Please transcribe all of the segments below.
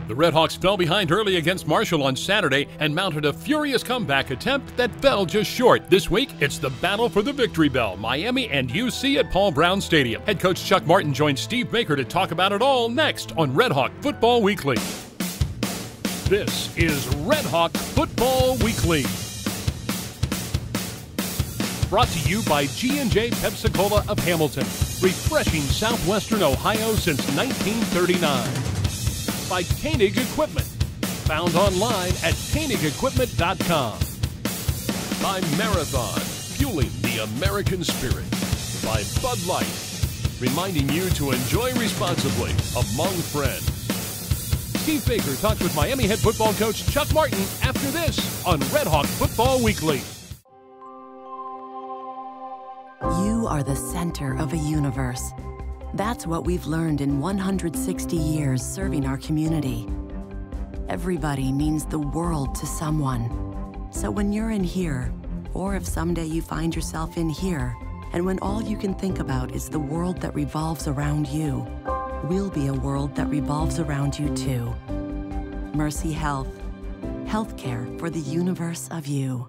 The RedHawks fell behind early against Marshall on Saturday and mounted a furious comeback attempt that fell just short. This week, it's the battle for the victory bell, Miami and UC at Paul Brown Stadium. Head coach Chuck Martin joins Steve Baker to talk about it all next on RedHawk Football Weekly. This is RedHawk Football Weekly. Brought to you by G&J Pepsi-Cola of Hamilton, refreshing Southwestern Ohio since 1939. By Koenig Equipment, found online at KoenigEquipment.com. By Marathon, fueling the American spirit. By Bud Light, reminding you to enjoy responsibly among friends. Steve Baker talks with Miami head football coach Chuck Martin after this on RedHawk Football Weekly. You are the center of a universe. That's what we've learned in 160 years serving our community. Everybody means the world to someone. So when you're in here, or if someday you find yourself in here, and when all you can think about is the world that revolves around you, we'll be a world that revolves around you too. Mercy Health. Healthcare for the universe of you.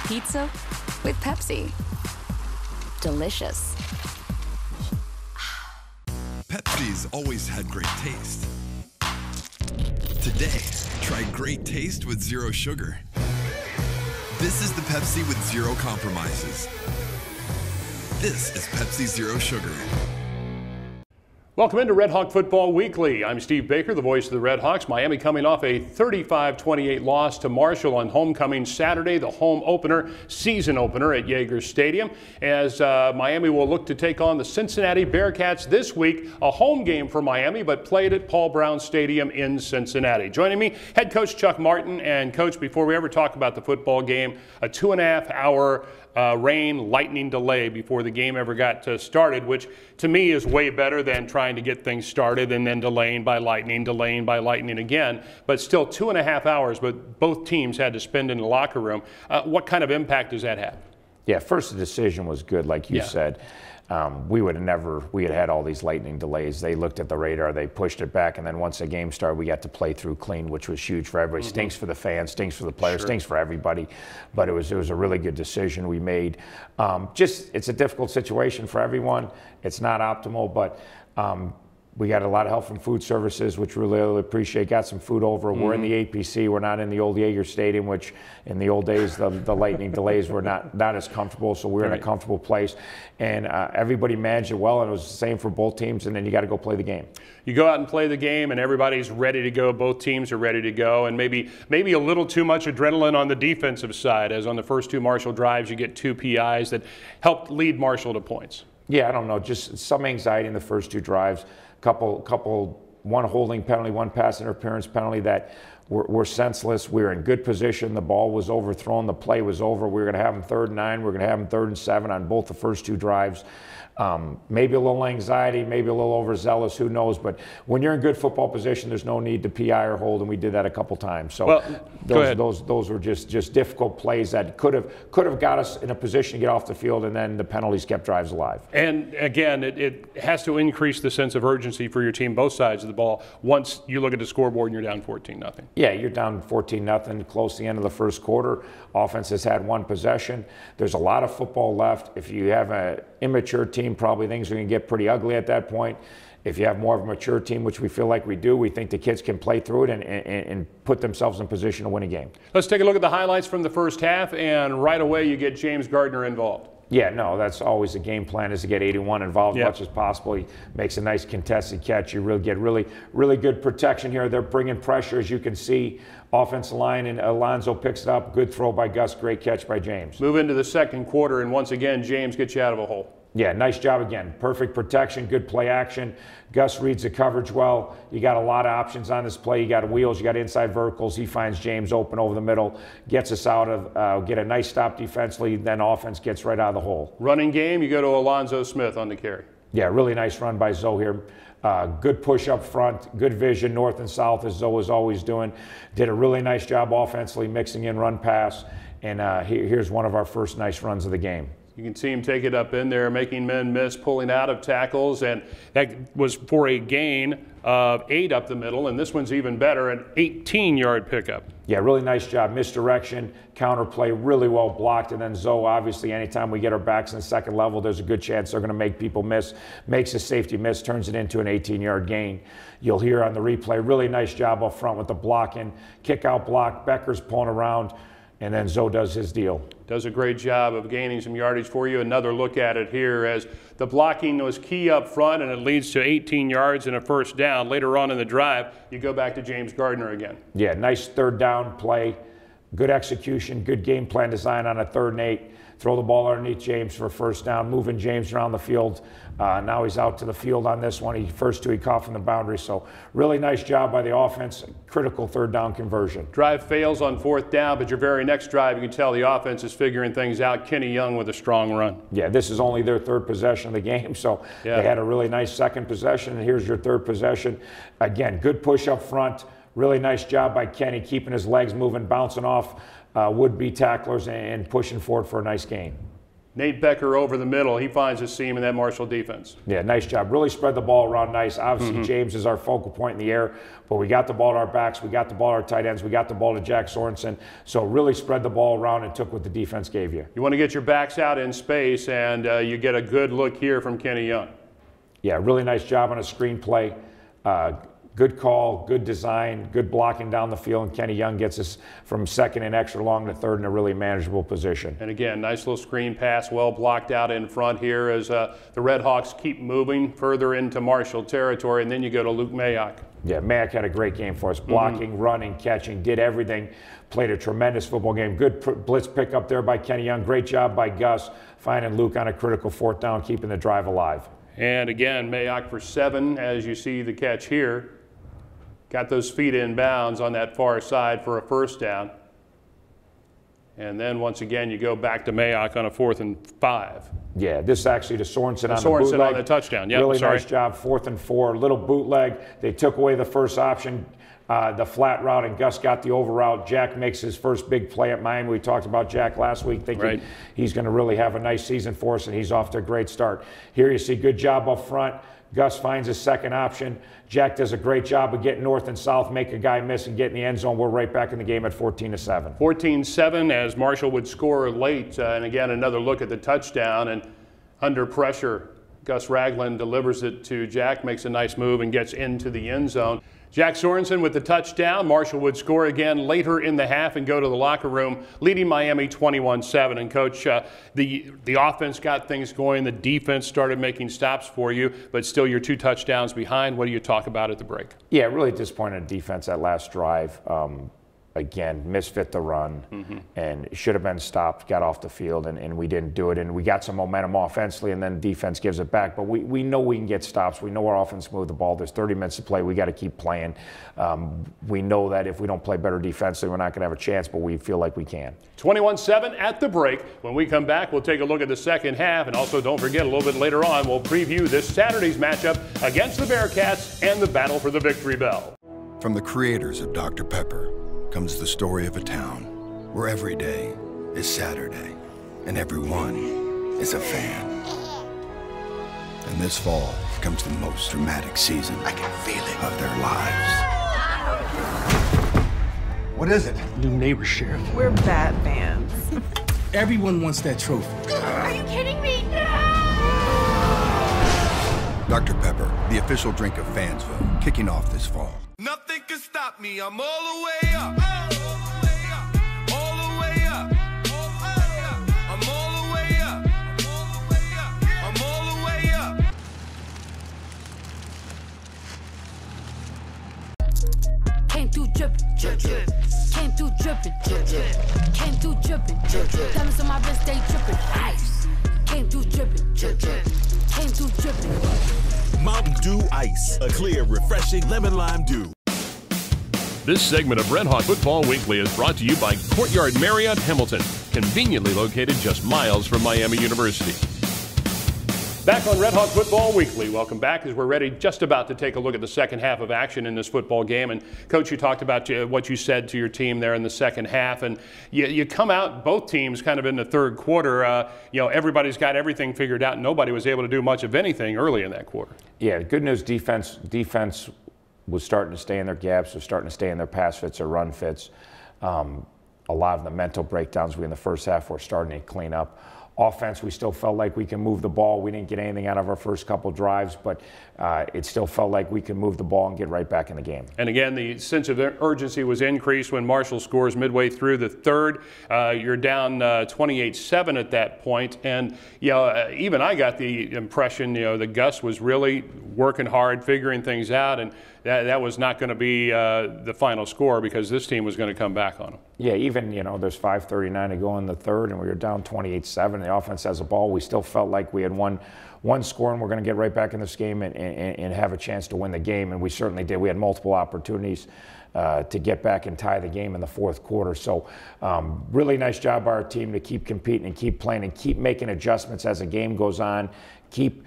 Pizza with Pepsi. Delicious. Pepsi's always had great taste. Today, try great taste with zero sugar. This is the Pepsi with zero compromises. This is Pepsi Zero Sugar. Welcome into RedHawk Football Weekly. I'm Steve Baker, the voice of the RedHawks. Miami coming off a 35-28 loss to Marshall on homecoming Saturday, the home opener, season opener at Yager Stadium, as Miami will look to take on the Cincinnati Bearcats this week, a home game for Miami, but played at Paul Brown Stadium in Cincinnati. Joining me, head coach Chuck Martin. And coach, before we ever talk about the football game, a 2.5-hour rain, lightning delay before the game ever got started, which to me is way better than trying to get things started and then delaying by lightning again. But still 2.5 hours, but both teams had to spend in the locker room. What kind of impact does that have? Yeah, first the decision was good, like you said. We had had all these lightning delays. They looked at the radar, they pushed it back, and then once the game started, we got to play through clean, which was huge for everybody. Stinks for the fans, stinks for the players, stinks for everybody. But it was a really good decision we made. It's a difficult situation for everyone. It's not optimal, but we got a lot of help from food services, which we really appreciate. Got some food over. We're in the APC. We're not in the old Yager Stadium, which in the old days, the lightning delays were not as comfortable. So we're in a comfortable place. And everybody managed it well, and it was the same for both teams. And then you got to go play the game. You go out and play the game, and everybody's ready to go. Both teams are ready to go. And maybe a little too much adrenaline on the defensive side, as on the first two Marshall drives, you get 2 PIs that helped lead Marshall to points. Yeah, I don't know. Just some anxiety in the first 2 drives. One holding penalty, 1 pass interference penalty that were senseless. We were in good position. The ball was overthrown. The play was over. We were going to have them 3rd and 9. We were going to have them 3rd and 7 on both the first 2 drives. Maybe a little anxiety, maybe a little overzealous, who knows? But when you're in good football position, there's no need to PI or hold, and we did that a couple times. So those were just difficult plays that could have got us in a position to get off the field, and then the penalties kept drives alive. And again, it has to increase the sense of urgency for your team, both sides of the ball, once you look at the scoreboard and you're down 14-0. Yeah, you're down 14-0, close to the end of the first quarter. Offense has had 1 possession. There's a lot of football left. If you have an immature team, probably things are going to get pretty ugly at that point. If you have more of a mature team, which we feel like we do, we think the kids can play through it and put themselves in position to win a game. Let's take a look at the highlights from the first half, and right away you get James Gardner involved. Yeah, no, that's always the game plan, is to get 81 involved as much as possible. He makes a nice contested catch. You really get really good protection here. They're bringing pressure, as you can see. Offensive line, and Alonzo picks it up. Good throw by Gus, great catch by James. Move into the second quarter, and once again, James gets you out of a hole. Yeah, nice job again. Perfect protection, good play action. Gus reads the coverage well. You got a lot of options on this play. You got wheels, you got inside verticals. He finds James open over the middle, gets us out of, get a nice stop defensively, then offense gets right out of the hole. Running game, you go to Alonzo Smith on the carry. Yeah, really nice run by Zoe here. Good push up front, good vision north and south, as Zoe is always doing. Did a really nice job offensively, mixing in run pass. And here's one of our first nice runs of the game. You can see him take it up in there, making men miss, pulling out of tackles, and that was for a gain of 8 up the middle, and this one's even better, an 18-yard pickup. Yeah, really nice job. Misdirection, counterplay, really well blocked, and then Zoe, obviously, anytime we get our backs in the second level, there's a good chance they're going to make people miss. Makes a safety miss, turns it into an 18-yard gain. You'll hear on the replay, really nice job up front with the blocking, kick-out block, Becker's pulling around, and then Zoe does his deal. Does a great job of gaining some yardage for you. Another look at it here as the blocking was key up front, and it leads to 18 yards and a first down. Later on in the drive, you go back to James Gardner again. Yeah, nice third down play, good execution, good game plan design on a 3rd and 8. Throw the ball underneath James for a first down, moving James around the field. Now he's out to the field on this one. First 2 he caught from the boundary, so really nice job by the offense. Critical 3rd down conversion. Drive fails on 4th down, but your very next drive, you can tell the offense is figuring things out. Kenny Young with a strong run. Yeah, this is only their 3rd possession of the game, so they had a really nice 2nd possession, and here's your 3rd possession. Again, good push up front. Really nice job by Kenny, keeping his legs moving, bouncing off would-be tacklers and pushing forward for a nice gain. Nate Becker over the middle. He finds a seam in that Marshall defense. Yeah, nice job. Really spread the ball around nice. Obviously, James is our focal point in the air, but we got the ball to our backs. We got the ball to our tight ends. We got the ball to Jack Sorensen. So really spread the ball around and took what the defense gave you. You want to get your backs out in space, and you get a good look here from Kenny Young. Yeah, really nice job on a screen play. Good call, good design, good blocking down the field, and Kenny Young gets us from 2nd and extra long to 3rd in a really manageable position. And again, nice little screen pass, well blocked out in front here as the RedHawks keep moving further into Marshall territory, and then you go to Luke Mayock. Yeah, Mayock had a great game for us. Blocking, running, catching, did everything. Played a tremendous football game. Good blitz pick up there by Kenny Young. Great job by Gus, finding Luke on a critical 4th down, keeping the drive alive. And again, Mayock for 7, as you see the catch here. Got those feet in bounds on that far side for a first down. And then once again, you go back to Mayock on a 4th and 5. Yeah, this is actually to Sorensen on the Sorensen bootleg. on the touchdown. Yep, really nice job, 4th and 4, little bootleg. They took away the first option, the flat route, and Gus got the over route. Jack makes his first big play at Miami. We talked about Jack last week, thinking he's going to really have a nice season for us, and he's off to a great start. Here you see good job up front. Gus finds his 2nd option. Jack does a great job of getting north and south, make a guy miss, and get in the end zone. We're right back in the game at 14-7. 14-7 as Marshall would score late. And again, another look at the touchdown. And under pressure, Gus Ragland delivers it to Jack, makes a nice move, and gets into the end zone. Jack Sorensen with the touchdown. Marshall would score again later in the half and go to the locker room, leading Miami 21-7. And Coach, the offense got things going. The defense started making stops for you, but still you're 2 touchdowns behind. What do you talk about at the break? Yeah, really disappointed defense that last drive. Again, misfit the run and should have been stopped, got off the field, and we didn't do it. And we got some momentum offensively, and then defense gives it back. But we know we can get stops. We know our offense move the ball. There's 30 minutes to play. We got to keep playing. We know that if we don't play better defensively, we're not going to have a chance, but we feel like we can. 21-7 at the break. When we come back, we'll take a look at the second half. And also, don't forget, a little bit later on, we'll preview this Saturday's matchup against the Bearcats and the battle for the victory bell. From the creators of Dr. Pepper comes the story of a town where every day is Saturday and everyone is a fan. And this fall comes the most dramatic season I can feel it of their lives. What is it? New neighbor sheriff. We're Batmans. Everyone wants that trophy. Are you kidding me? Dr. Pepper, the official drink of Fansville, kicking off this fall. Nothing can stop me. I'm all the way up. All the way up. I'm all the way up. I'm all the way up. Came through drippin', drip, drip. Came through drippin', drip, drip. Came through drippin', drip, drip. Diamonds on my wrist, they drippin'. Ice. Came through drippin', drip, drip. Came through drippin'. Mountain Dew Ice, a clear, refreshing lemon lime dew. This segment of RedHawk Football Weekly is brought to you by Courtyard Marriott Hamilton, conveniently located just miles from Miami University. Back on Red Hawk Football Weekly. Welcome back as we're ready, just about to take a look at the second half of action in this football game. And Coach, you talked about what you said to your team there in the second half, and you come out, both teams, kind of in the third quarter. Everybody's got everything figured out. Nobody was able to do much of anything early in that quarter. Yeah, good news. Defense was starting to stay in their gaps, was starting to stay in their pass fits or run fits. A lot of the mental breakdowns we in the first half were starting to clean up. Offense, we still felt like we can move the ball. We didn't get anything out of our first couple drives, but it still felt like we could move the ball and get right back in the game. And again, the sense of urgency was increased when Marshall scores midway through the third. You're down 28-7 at that point, and even I got the impression that Gus was really working hard, figuring things out, and that was not going to be the final score because this team was going to come back on them. Yeah, even there's 5:39 to go in the third, and we were down 28-7. The offense has the ball. We still felt like we had one score, and we're going to get right back in this game and have a chance to win the game, and we certainly did. We had multiple opportunities to get back and tie the game in the fourth quarter. So really nice job by our team to keep competing and keep playing and keep making adjustments as the game goes on. Keep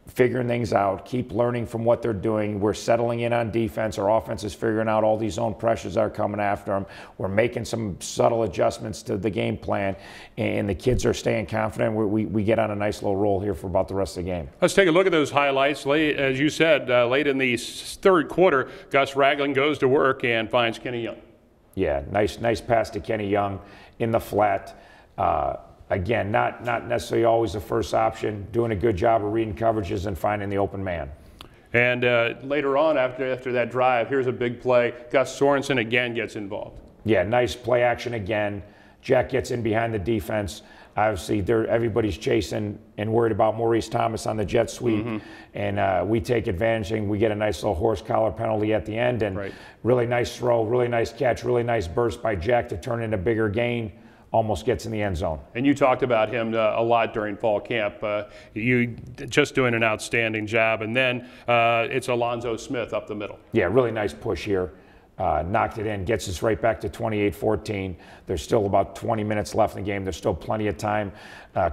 figuring things out, keep learning from what they're doing. We're settling in on defense. Our offense is figuring out all these zone pressures that are coming after them. We're making some subtle adjustments to the game plan, and the kids are staying confident. We get on a nice little roll here for about the rest of the game. Let's take a look at those highlights. As you said, late in the third quarter, Gus Ragland goes to work and finds Kenny Young. Yeah, nice pass to Kenny Young in the flat. Again, not necessarily always the first option, doing a good job of reading coverages and finding the open man. And later on, after that drive, here's a big play. Gus Sorensen again gets involved. Yeah, nice play action again. Jack gets in behind the defense. Obviously, everybody's chasing and worried about Maurice Thomas on the jet sweep. And we take advantage, and we get a nice little horse collar penalty at the end. And really nice throw, really nice catch, really nice burst by Jack to turn into a bigger gain. Almost gets in the end zone. And you talked about him a lot during fall camp. You just doing an outstanding job. And then it's Alonzo Smith up the middle. Yeah, really nice push here. Knocked it in, gets us right back to 28-14. There's still about 20 minutes left in the game. There's still plenty of time.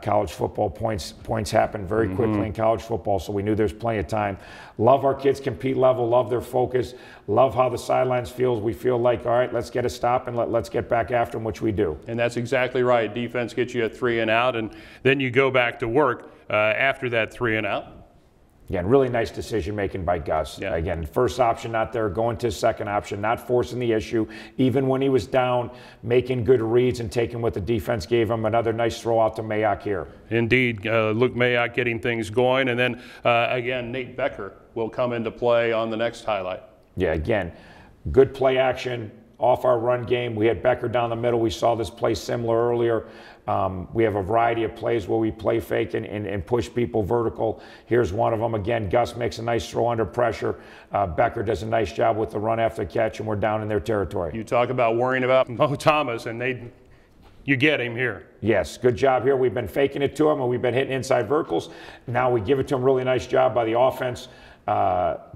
College football points happen very quickly in college football, so we knew there's plenty of time. Love our kids' compete level, love their focus, love how the sidelines feels. We feel like, all right, let's get a stop and let's get back after them, which we do. And that's exactly right. Defense gets you a 3 and out, and then you go back to work after that 3 and out. Again, really nice decision making by Gus. Yeah. Again, first option not there, going to second option, not forcing the issue. Even when he was down, making good reads and taking what the defense gave him. Another nice throw out to Mayock here. Indeed, Luke Mayock getting things going. And then, again, Nate Becker will come into play on the next highlight. Yeah, again, good play action off our run game. We had Becker down the middle. We saw this play similar earlier. We have a variety of plays where we play fake and push people vertical. Here's one of them. Again, Gus makes a nice throw under pressure. Becker does a nice job with the run after catch, and we're down in their territory. You talk about worrying about Mo Thomas, and you get him here. Yes, good job here. We've been faking it to him, and we've been hitting inside verticals. Now we give it to him. Really nice job by the offense.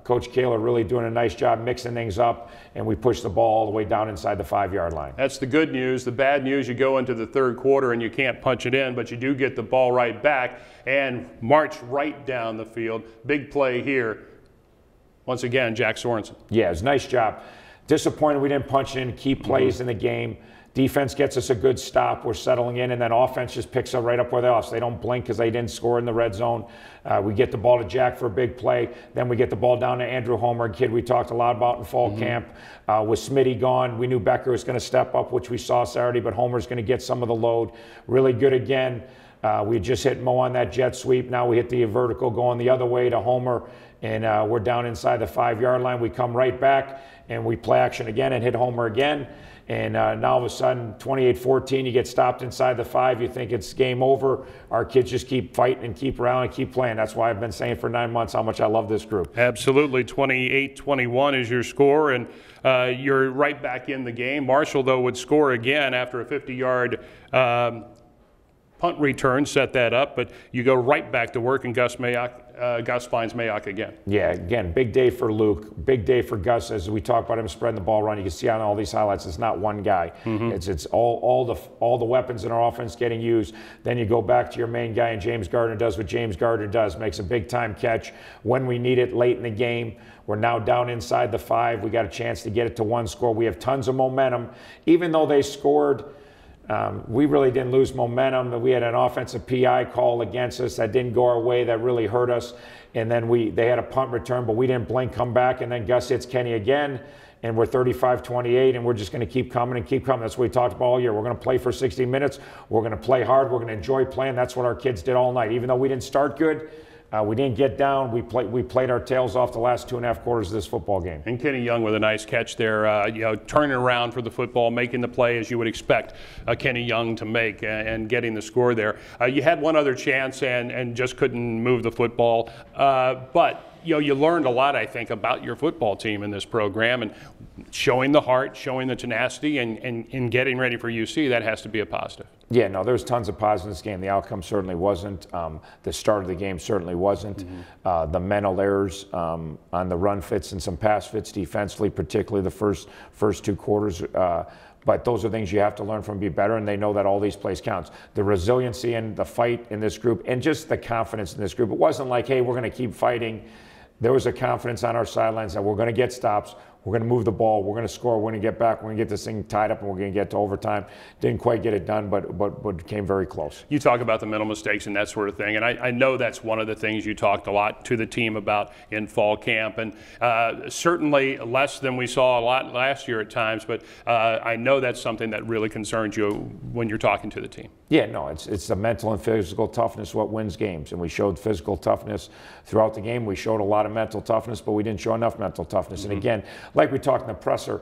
Coach Kaler really doing a nice job mixing things up, and we push the ball all the way down inside the 5-yard line. That's the good news. The bad news, you go into the third quarter and you can't punch it in, but you do get the ball right back and march right down the field. Big play here. Once again, Jack Sorensen. Yeah, it was a nice job. Disappointed we didn't punch it in. Key plays in the game. Defense gets us a good stop. We're settling in, and then offense just picks up right up where they are. So they don't blink because they didn't score in the red zone. We get the ball to Jack for a big play. Then we get the ball down to Andrew Homer, a kid we talked a lot about in fall camp. With Smitty gone, we knew Becker was going to step up, which we saw Saturday, but Homer's going to get some of the load. Really good again. We just hit Mo on that jet sweep. Now we hit the vertical going the other way to Homer, and we're down inside the 5-yard line. We come right back, and we play action again and hit Homer again. And now all of a sudden, 28-14, you get stopped inside the 5. You think it's game over. Our kids just keep fighting and keep around and keep playing. That's why I've been saying for 9 months how much I love this group. Absolutely. 28-21 is your score, and you're right back in the game. Marshall, though, would score again after a 50-yard punt return set that up, but you go right back to work, and Gus finds Mayock again. Yeah, again, big day for Luke, big day for Gus. As we talk about him spreading the ball around, you can see on all these highlights, it's not one guy. It's all the weapons in our offense getting used. Then you go back to your main guy, and James Gardner does what James Gardner does, makes a big time catch when we need it late in the game. We're now down inside the 5. We got a chance to get it to 1 score. We have tons of momentum, even though they scored. We really didn't lose momentum. We had an offensive PI call against us that didn't go our way, that really hurt us. And then they had a punt return, but we didn't blink, come back, and then Gus hits Kenny again, and we're 35-28, and we're just going to keep coming and keep coming. That's what we talked about all year. We're going to play for 60 minutes. We're going to play hard. We're going to enjoy playing. That's what our kids did all night. Even though we didn't start good, we didn't get down. We played our tails off the last 2.5 quarters of this football game. And Kenny Young with a nice catch there, turning around for the football, making the play as you would expect Kenny Young to make, and getting the score there. You had one other chance and just couldn't move the football. But you learned a lot, I think, about your football team in this program, and showing the heart, showing the tenacity, and getting ready for UC. That has to be a positive. Yeah, no, there's tons of positives in this game. The outcome certainly wasn't. The start of the game certainly wasn't. The mental errors on the run fits and some pass fits defensively, particularly the first 2 quarters. But those are things you have to learn from, be better, and they know that all these plays counts. The resiliency and the fight in this group, and just the confidence in this group. It wasn't like, hey, we're going to keep fighting. There was a confidence on our sidelines that we're going to get stops. We're going to move the ball. We're going to score. We're going to get back. We're going to get this thing tied up, and we're going to get to overtime. Didn't quite get it done, but came very close. You talk about the mental mistakes and that sort of thing, and I know that's one of the things you talked a lot to the team about in fall camp, and certainly less than we saw a lot last year at times, but I know that's something that really concerns you when you're talking to the team. Yeah, no, it's the mental and physical toughness what wins games, and we showed physical toughness throughout the game. We showed a lot of mental toughness, but we didn't show enough mental toughness. And again, like we talked in the presser,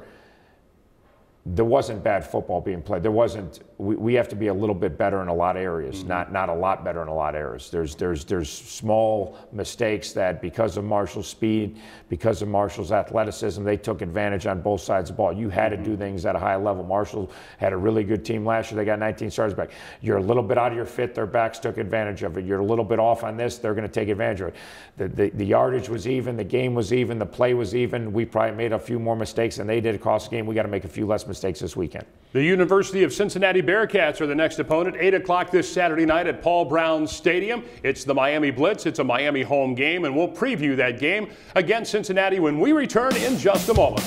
there wasn't bad football being played. There wasn't. We have to be a little bit better in a lot of areas, not a lot better in a lot of areas. There's small mistakes that, because of Marshall's speed, because of Marshall's athleticism, they took advantage on both sides of the ball. You had to do things at a high level. Marshall had a really good team last year. They got 19 starters back. You're a little bit out of your fit. Their backs took advantage of it. You're a little bit off on this. They're going to take advantage of it. The yardage was even. The game was even. The play was even. We probably made a few more mistakes than they did across the game. We got to make a few less mistakes this weekend. The University of Cincinnati Bearcats are the next opponent, 8 o'clock this Saturday night at Paul Brown Stadium. It's the Miami Blitz. It's a Miami home game, and we'll preview that game against Cincinnati when we return in just a moment.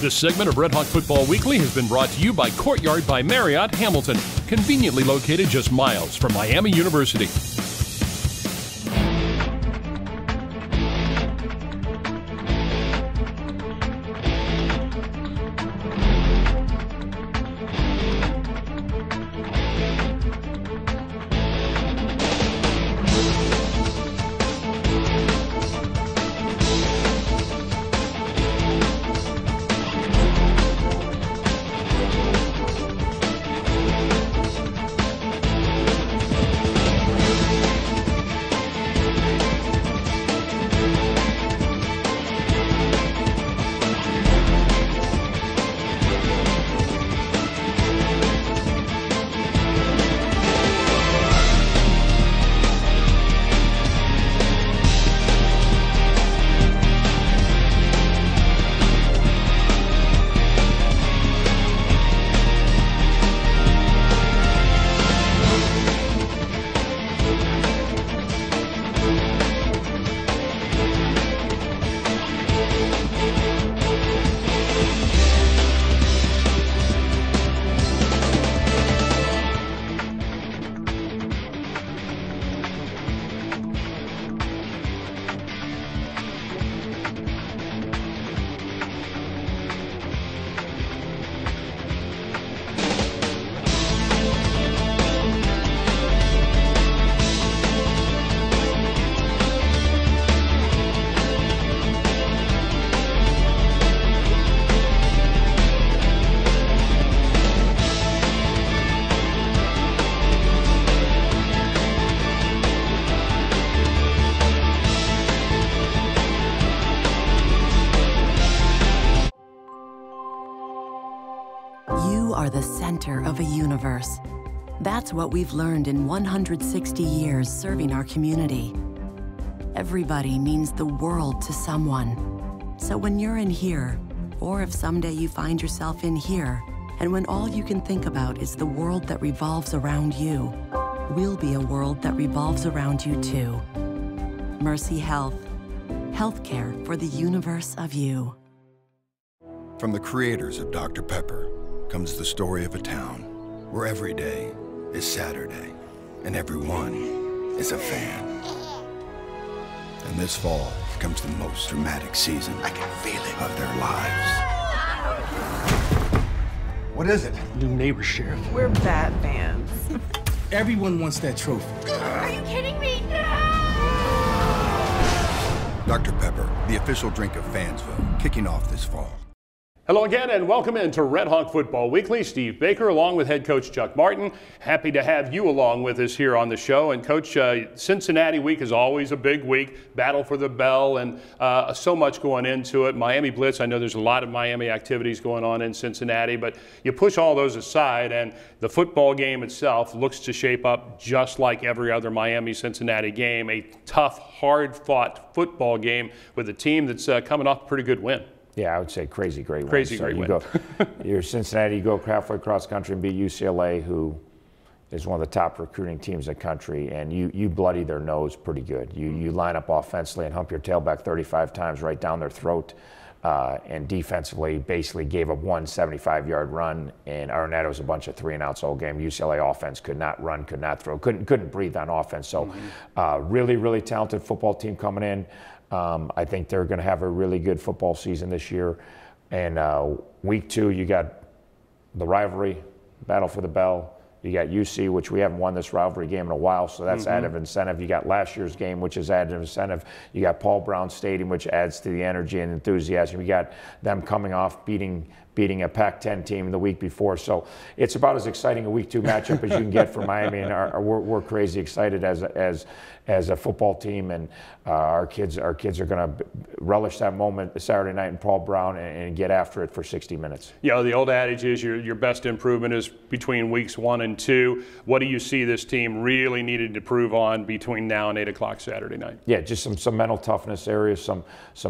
This segment of RedHawk Football Weekly has been brought to you by Courtyard by Marriott Hamilton, conveniently located just miles from Miami University. You are the center of a universe. That's what we've learned in 160 years serving our community. Everybody means the world to someone. So when you're in here, or if someday you find yourself in here, and when all you can think about is the world that revolves around you, we'll be a world that revolves around you too. Mercy Health. Healthcare for the universe of you. From the creators of Dr. Pepper comes the story of a town where every day is Saturday and everyone is a fan. And this fall comes the most dramatic season I can feel it of their lives. What is it? New neighbor, Sheriff. We're Bat fans. Everyone wants that trophy. Are you kidding me? Dr. Pepper, the official drink of Fansville, kicking off this fall. Hello again and welcome into Red Hawk Football Weekly. Steve Baker along with head coach Chuck Martin. Happy to have you along with us here on the show. And Coach, Cincinnati week is always a big week. Battle for the bell and so much going into it. Miami Blitz, I know there's a lot of Miami activities going on in Cincinnati, but you push all those aside and the football game itself looks to shape up just like every other Miami-Cincinnati game. A tough, hard-fought football game with a team that's coming off a pretty good win. Yeah, I would say crazy great win. Crazy great win. You're Cincinnati, you go halfway across country and beat UCLA, who is one of the top recruiting teams in the country, and you bloody their nose pretty good. You line up offensively and hump your tailback 35 times right down their throat, and defensively basically gave up one 75-yard run, and Arnett was a bunch of 3-and-outs all game. UCLA offense could not run, could not throw, couldn't breathe on offense. So really, really talented football team coming in. I think they're going to have a really good football season this year. And week 2, you got the rivalry, battle for the bell. You got UC, which we haven't won this rivalry game in a while, so that's added incentive. You got last year's game, which is added incentive. You got Paul Brown Stadium, which adds to the energy and enthusiasm. You got them coming off beating a Pac-10 team the week before. So it's about as exciting a week 2 matchup as you can get for Miami, and we're crazy excited as a football team, and our kids are going to relish that moment Saturday night in Paul Brown and get after it for 60 minutes. You know, the old adage is your best improvement is between weeks 1 and 2. What do you see this team really needed to prove on between now and 8 o'clock Saturday night? Yeah, just some mental toughness areas, some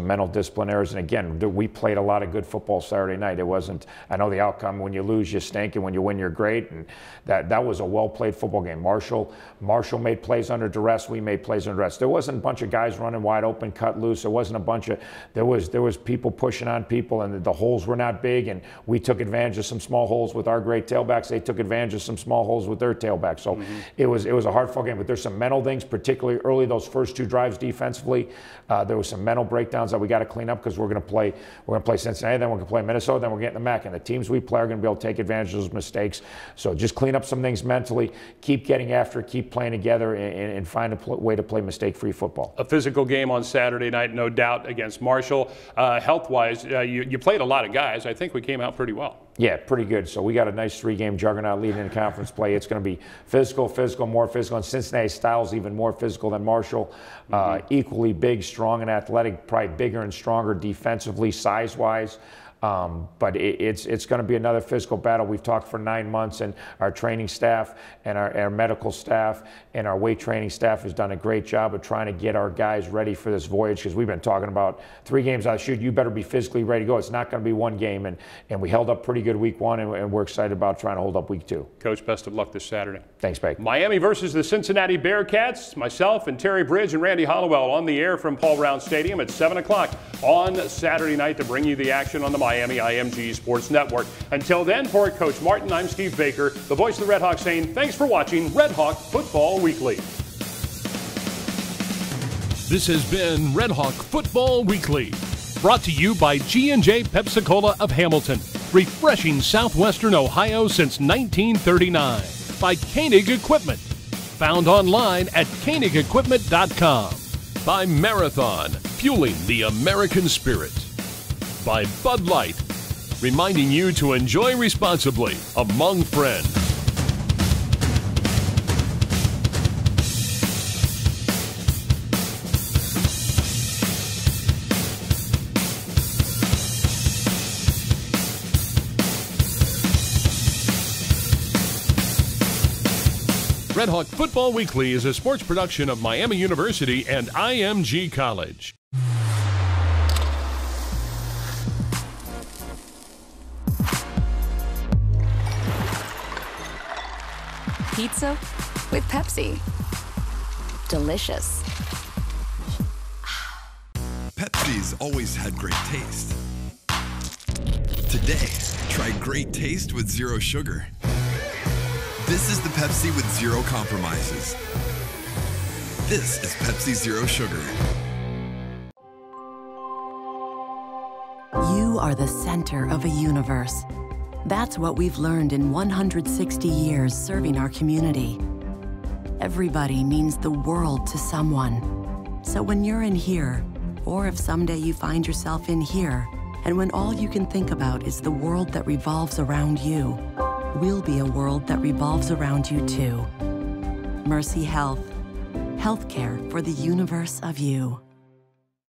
mental discipline areas, and again, we played a lot of good football Saturday night. It wasn't, I know the outcome, when you lose you stink and when you win you're great, and that was a well-played football game. Marshall made plays under duress, we made plays under duress. There wasn't a bunch of guys running wide open, cut loose. There wasn't a bunch of, there was people pushing on people, and the holes were not big, and we took advantage of some small holes with our great tailbacks. They took advantage of some small holes with their tailbacks. So it was a hard football game, but there's some mental things, particularly early, those first 2 drives defensively. There was some mental breakdowns that we got to clean up, because we're going to play Cincinnati, then we're going to play Minnesota, then we're getting the MAC, and the teams we play are going to be able to take advantage of those mistakes. So just clean up some things mentally, keep getting after it, keep playing together, and find a way to play mistake-free football. A physical game on Saturday night, no doubt, against Marshall. Health-wise, you played a lot of guys. I think we came out pretty well. Yeah, pretty good. So we got a nice 3-game juggernaut leading in conference play. It's going to be physical, more physical, and Cincinnati style's even more physical than Marshall. Equally big, strong, and athletic, probably bigger and stronger defensively, size-wise. But it's going to be another physical battle. We've talked for 9 months, and our training staff and our medical staff and our weight training staff has done a great job of trying to get our guys ready for this voyage, because we've been talking about 3 games out of shoot. You better be physically ready to go. It's not going to be 1 game, and we held up pretty good week 1, and we're excited about trying to hold up week 2. Coach, best of luck this Saturday. Thanks, Baker. Miami versus the Cincinnati Bearcats. Myself and Terry Bridge and Randy Hollowell on the air from Paul Brown Stadium at 7 o'clock on Saturday night to bring you the action on the Miami IMG Sports Network. Until then, for Coach Martin, I'm Steve Baker, the voice of the Red Hawks, saying thanks for watching Red Hawk Football Weekly. This has been Red Hawk Football Weekly, brought to you by G&J Pepsi-Cola of Hamilton, refreshing Southwestern Ohio since 1939. By Koenig Equipment, found online at KoenigEquipment.com. By Marathon, fueling the American spirit. By Bud Light, reminding you to enjoy responsibly among friends. RedHawk Football Weekly is a sports production of Miami University and IMG College. Pizza with Pepsi. Delicious. Pepsi's always had great taste. Today, try great taste with zero sugar. This is the Pepsi with zero compromises. This is Pepsi Zero Sugar. You are the center of a universe. That's what we've learned in 160 years serving our community. Everybody means the world to someone. So when you're in here, or if someday you find yourself in here, and when all you can think about is the world that revolves around you, we'll be a world that revolves around you too. Mercy Health. Healthcare for the universe of you.